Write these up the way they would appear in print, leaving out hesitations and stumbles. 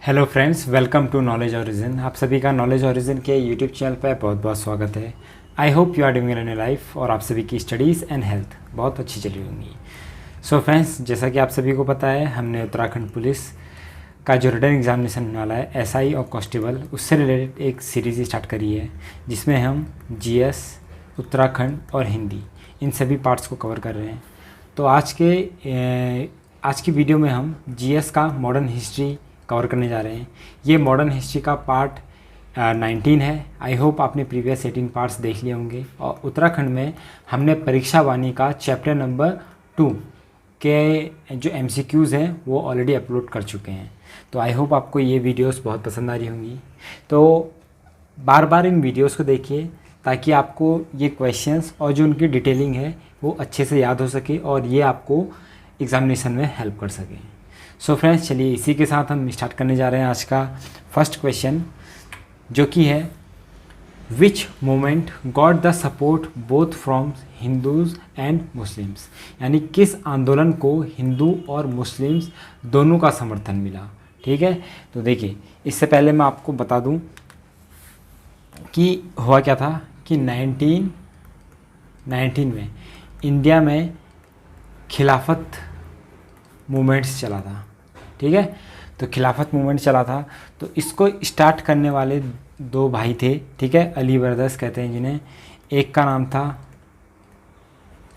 Hello friends, welcome to Knowledge Origin. आप सभी का नॉलेज ओरिजिन के यूट्यूब चैनल पर बहुत बहुत स्वागत है। I hope you are doing in life और आप सभी की स्टडीज़ एंड हेल्थ बहुत अच्छी चली होंगी। सो फ्रेंड्स, जैसा कि आप सभी को पता है, हमने उत्तराखंड पुलिस का जो रिटन एग्जामिनेशन होने वाला है एसआई और कांस्टेबल, उससे रिलेटेड एक सीरीज़ स्टार्ट करी है जिसमें हम जीएस, उत्तराखंड और हिंदी इन सभी पार्ट्स को कवर कर रहे हैं। तो आज की वीडियो में हम जीएस का मॉडर्न हिस्ट्री कवर करने जा रहे हैं। ये मॉडर्न हिस्ट्री का पार्ट 19 है। आई होप आपने प्रीवियस 18 पार्ट्स देख लिए होंगे। और उत्तराखंड में हमने परीक्षा वाणी का चैप्टर नंबर 2 के जो MCQs हैं वो ऑलरेडी अपलोड कर चुके हैं। तो आई होप आपको ये वीडियोस बहुत पसंद आ रही होंगी। तो बार बार इन वीडियोस को देखिए ताकि आपको ये क्वेश्चंस और जो उनकी डिटेलिंग है वो अच्छे से याद हो सके और ये आपको एग्जामिनेशन में हेल्प कर सके। सो फ्रेंड्स, चलिए इसी के साथ हम स्टार्ट करने जा रहे हैं आज का फर्स्ट क्वेश्चन, जो कि है विच movement got the support both from Hindus and Muslims. यानी किस आंदोलन को हिंदू और मुस्लिम्स दोनों का समर्थन मिला। ठीक है, तो देखिए इससे पहले मैं आपको बता दूं कि हुआ क्या था कि 1919 में इंडिया में खिलाफत मूवमेंट्स चला था। ठीक है, तो खिलाफत मूवमेंट चला था, तो इसको स्टार्ट करने वाले दो भाई थे। ठीक है, अली ब्रदर्स कहते हैं जिन्हें। एक का नाम था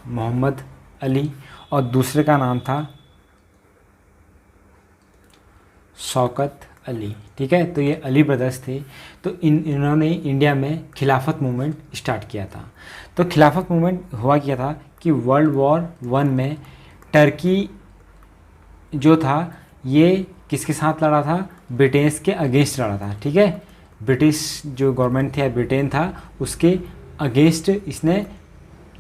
मोहम्मद अली और दूसरे का नाम था शौकत अली। ठीक है, तो ये अली ब्रदर्स थे। तो इन्होंने इंडिया में खिलाफत मूवमेंट स्टार्ट किया था। तो खिलाफत मूवमेंट हुआ क्या था कि वर्ल्ड वॉर 1 में टर्की जो था ये किसके साथ लड़ा था? ब्रिटेन के अगेंस्ट लड़ा था। ठीक है, ब्रिटिश जो गवर्नमेंट थी या ब्रिटेन था उसके अगेंस्ट इसने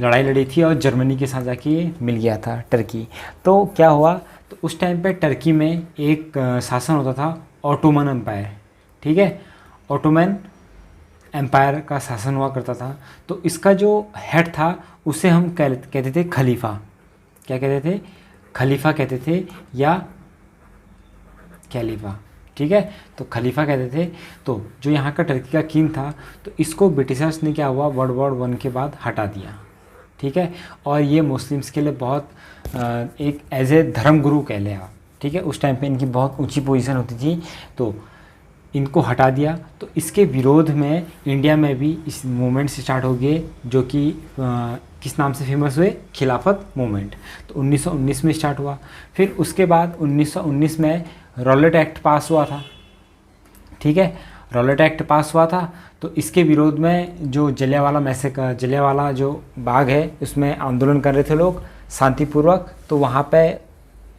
लड़ाई लड़ी थी और जर्मनी के साथ जाके ये मिल गया था टर्की। तो क्या हुआ, तो उस टाइम पे टर्की में एक शासन होता था ऑटोमन एम्पायर। ठीक है, ऑटोमन एम्पायर का शासन हुआ करता था। तो इसका जो हेड था उसे हम कहते थे खलीफा। क्या कहते थे? खलीफा कहते थे या कैलीफा। ठीक है, तो खलीफा कहते थे। तो जो यहाँ का टर्की का किंग था, तो इसको ब्रिटिशर्स ने क्या हुआ वर्ल्ड वॉर 1 के बाद हटा दिया। ठीक है, और ये मुस्लिम्स के लिए बहुत एक एज ए धर्म गुरु कह लें आप। ठीक है, उस टाइम पे इनकी बहुत ऊंची पोजीशन होती थी, तो इनको हटा दिया। तो इसके विरोध में इंडिया में भी इस मूवमेंट स्टार्ट हो गए, जो कि किस नाम से फेमस हुए? खिलाफत मूवमेंट। तो 1919 में स्टार्ट हुआ। फिर उसके बाद 1919 में रॉलेट एक्ट पास हुआ था। ठीक है, रॉलेट एक्ट पास हुआ था। तो इसके विरोध में जो जलियांवाला जो बाग है उसमें आंदोलन कर रहे थे लोग शांतिपूर्वक। तो वहाँ पे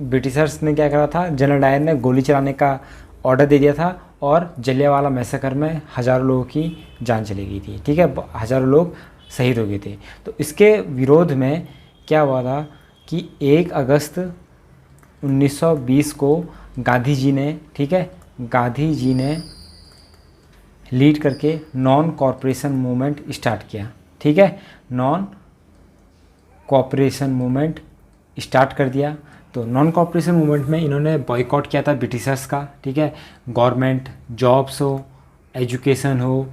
ब्रिटिशर्स ने क्या करा था, जनरल डायर ने गोली चलाने का ऑर्डर दे दिया था और जलियांवाला मैसेकर में हज़ारों लोगों की जान चली गई थी। ठीक है, हज़ारों लोग शहीद हो गए थे। तो इसके विरोध में क्या हुआ था कि 1 अगस्त 1920 को गांधी जी ने, ठीक है, गांधी जी ने लीड करके नॉन कॉरपोरेशन मूवमेंट स्टार्ट किया। ठीक है, नॉन कॉपरेशन मूवमेंट स्टार्ट कर दिया। तो नॉन कॉपरेशन मूवमेंट में इन्होंने बॉयकॉट किया था ब्रिटिशर्स का। ठीक है, गवर्नमेंट जॉब्स हो, एजुकेशन हो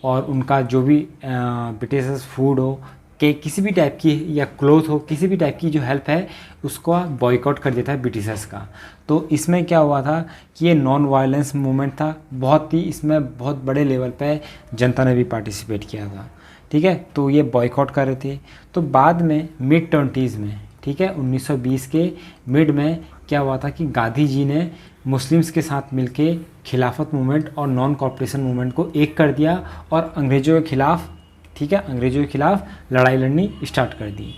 और उनका जो भी ब्रिटिशर्स फूड हो कि किसी भी टाइप की या क्लोथ हो, किसी भी टाइप की जो हेल्प है उसको बॉयकॉट कर देता है ब्रिटिशर्स का। तो इसमें क्या हुआ था कि ये नॉन वायलेंस मूवमेंट था। बहुत ही इसमें बहुत बड़े लेवल पे जनता ने भी पार्टिसिपेट किया था। ठीक है, तो ये बॉयकॉट कर रहे थे। तो बाद में मिड 20s में, ठीक है, 1920 के मिड में क्या हुआ था कि गांधी जी ने मुस्लिम्स के साथ मिलके खिलाफत मूवमेंट और नॉन कॉपरेशन मूवमेंट को एक कर दिया और अंग्रेज़ों के खिलाफ, ठीक है, अंग्रेज़ों के खिलाफ लड़ाई लड़नी स्टार्ट कर दी।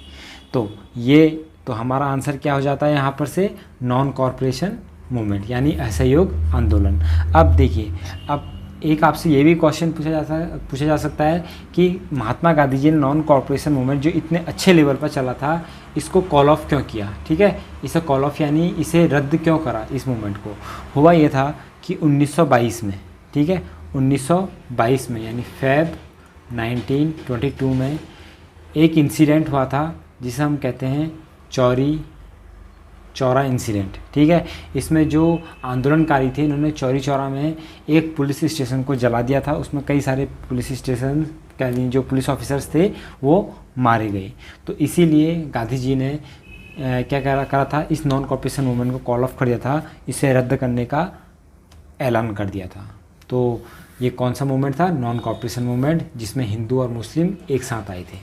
तो ये तो हमारा आंसर क्या हो जाता है यहाँ पर से? नॉन कॉरपोरेशन मूवमेंट यानी असहयोग आंदोलन। अब देखिए, अब एक आपसे ये भी क्वेश्चन पूछा जा सकता है कि महात्मा गांधी जी ने नॉन कॉरपोरेशन मूवमेंट जो इतने अच्छे लेवल पर चला था इसको कॉल ऑफ क्यों किया? ठीक है, इसे कॉल ऑफ यानी इसे रद्द क्यों करा इस मूवमेंट को? हुआ ये था कि 1922 में, ठीक है, 1922 में यानी फेब 1922 में एक इंसिडेंट हुआ था जिसे हम कहते हैं चौरा इंसिडेंट, ठीक है। इसमें जो आंदोलनकारी थे इन्होंने चौरी चौरा में एक पुलिस स्टेशन को जला दिया था। उसमें कई सारे पुलिस स्टेशन जो पुलिस ऑफिसर्स थे वो मारे गए। तो इसीलिए गांधी जी ने क्या करा था, इस नॉन कॉपरेशन मूवमेंट को कॉल ऑफ कर दिया था, इसे रद्द करने का ऐलान कर दिया था। तो ये कौन सा मूवमेंट था? नॉन कॉपरेशन मूवमेंट, जिसमें हिंदू और मुस्लिम एक साथ आए थे।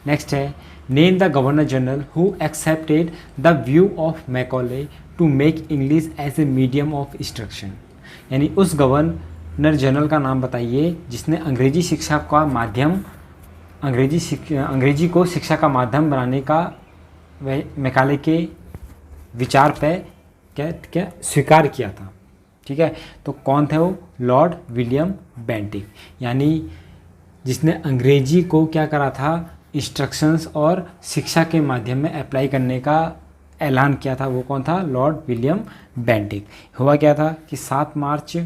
नेक्स्ट है name the governor general who accepted the view of Macaulay to make English as a medium of instruction. यानी उस गवर्नर जनरल का नाम बताइए जिसने अंग्रेजी शिक्षा का माध्यम अंग्रेजी को शिक्षा का माध्यम बनाने का मैकाले के विचार पे क्या स्वीकार किया था, ठीक है। तो कौन थे वो? Lord William Bentinck. यानी जिसने अंग्रेजी को क्या करा था, इंस्ट्रक्शंस और शिक्षा के माध्यम में अप्लाई करने का ऐलान किया था, वो कौन था? Lord William Bentinck. हुआ क्या था कि 7 मार्च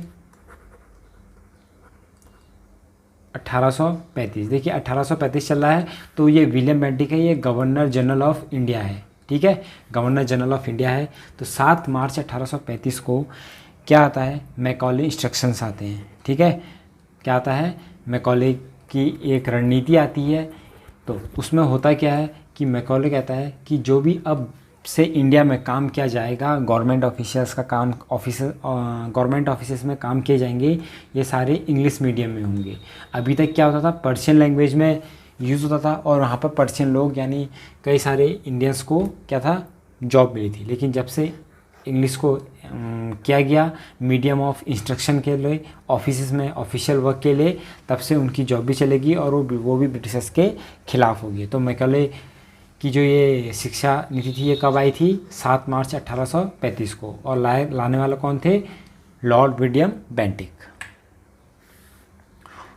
1835, देखिए 1835 चल रहा है, तो ये विलियम बेंटिक है, ये गवर्नर जनरल ऑफ इंडिया है, ठीक है, गवर्नर जनरल ऑफ इंडिया है। तो 7 मार्च 1835 को क्या आता है? मैकॉले इंस्ट्रक्शंस आते हैं, ठीक है। क्या आता है? मैकॉले की एक रणनीति आती है। तो उसमें होता क्या है कि मैकॉले कहता है कि जो भी अब से इंडिया में काम किया जाएगा, गवर्नमेंट ऑफिशियल्स का काम गवर्नमेंट ऑफिसेस में काम किए जाएंगे, ये सारे इंग्लिश मीडियम में होंगे। अभी तक क्या होता था? पर्शियन लैंग्वेज में यूज़ होता था और वहाँ पर पर्शियन लोग यानी कई सारे इंडियंस को क्या था? जॉब मिली थी। लेकिन जब से इंग्लिश को किया गया मीडियम ऑफ इंस्ट्रक्शन के लिए ऑफिस में ऑफिशियल वर्क के लिए, तब से उनकी जॉब भी चलेगी और वो भी ब्रिटिशर्स के खिलाफ होगी। तो मैकॉले की जो ये शिक्षा नीति थी ये कब आई थी? 7 मार्च 1835 को। और लाने वाला कौन थे? Lord William Bentinck.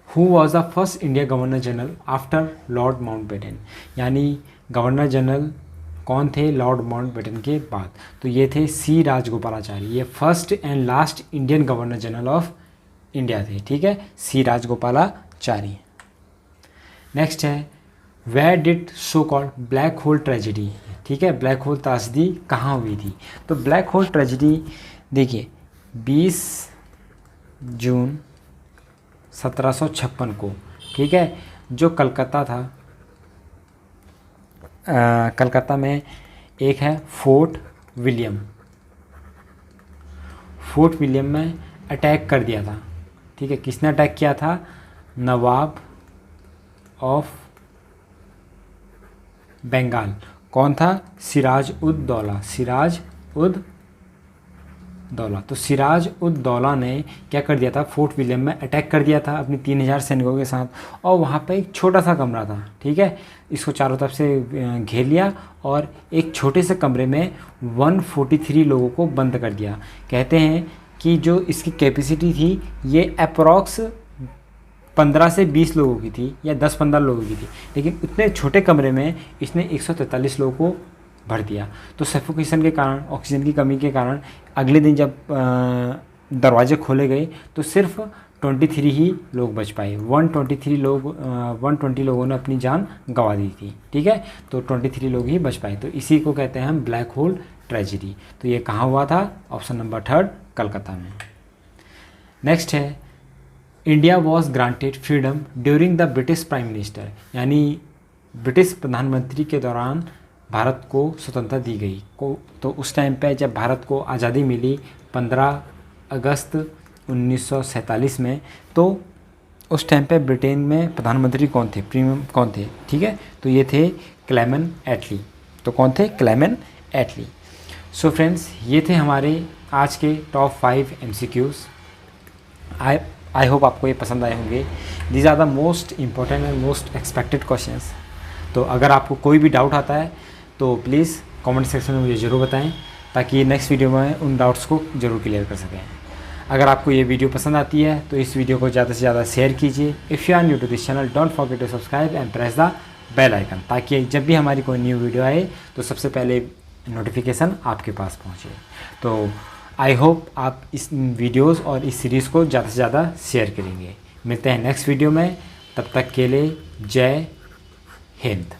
Who was the first India governor general after Lord Mountbatten. यानी गवर्नर जनरल कौन थे लॉर्ड माउंटबेटन के बाद? तो ये थे सी राजगोपालाचारी। ये first and last Indian governor general of India थे, ठीक है, सी राजगोपालाचारी। नेक्स्ट है where did so called black hole tragedy, ठीक है, ब्लैक होल त्रासदी कहाँ हुई थी? तो ब्लैक होल ट्रेजेडी देखिए 20 जून 1756 को, ठीक है, जो कलकत्ता था, कलकत्ता में एक है फोर्ट विलियम में अटैक कर दिया था, ठीक है। किसने अटैक किया था? नवाब ऑफ बंगाल। कौन था? सिराज उद दौला। तो सिराज उद दौला ने क्या कर दिया था? फोर्ट विलियम में अटैक कर दिया था अपनी 3000 सैनिकों के साथ, और वहाँ पे एक छोटा सा कमरा था, ठीक है, इसको चारों तरफ से घेर लिया और एक छोटे से कमरे में 143 लोगों को बंद कर दिया। कहते हैं कि जो इसकी कैपेसिटी थी ये अप्रॉक्स 15 से 20 लोगों की थी या 10-15 लोगों की थी, लेकिन उतने छोटे कमरे में इसने 143 लोगों को भर दिया। तो सफोकेशन के कारण, ऑक्सीजन की कमी के कारण अगले दिन जब दरवाजे खोले गए तो सिर्फ 23 ही लोग बच पाए। 120 लोगों ने अपनी जान गंवा दी थी, ठीक है, तो 23 लोग ही बच पाए। तो इसी को कहते हैं हम ब्लैक होल ट्रेजेडी। तो ये कहाँ हुआ था? ऑप्शन नंबर 3 कलकत्ता में। नेक्स्ट है India was granted freedom during the British prime minister. यानी ब्रिटिश प्रधानमंत्री के दौरान भारत को स्वतंत्रता दी गई को। तो उस टाइम पे जब भारत को आज़ादी मिली 15 अगस्त 1947 में, तो उस टाइम पे ब्रिटेन में प्रधानमंत्री कौन थे? प्रीमियम कौन थे? ठीक है, तो ये थे क्लेमेन एटली। तो कौन थे? क्लेमेन एटली। सो फ्रेंड्स, ये थे हमारे आज के टॉप 5 MCQs। आई होप आपको ये पसंद आए होंगे। These are the most important and most expected questions. तो अगर आपको कोई भी डाउट आता है तो प्लीज़ कमेंट सेक्शन में मुझे ज़रूर बताएं, ताकि नेक्स्ट वीडियो में उन डाउट्स को ज़रूर क्लियर कर सकें। अगर आपको ये वीडियो पसंद आती है तो इस वीडियो को ज़्यादा से ज़्यादा शेयर कीजिए। If you are new to this channel, don't forget to subscribe and press the bell icon, ताकि जब भी हमारी कोई न्यू वीडियो आए तो सबसे पहले नोटिफिकेशन आपके पास पहुँचे। तो आई होप आप इस वीडियोस और इस सीरीज़ को ज़्यादा से ज़्यादा शेयर करेंगे। मिलते हैं नेक्स्ट वीडियो में, तब तक के लिए जय हिंद।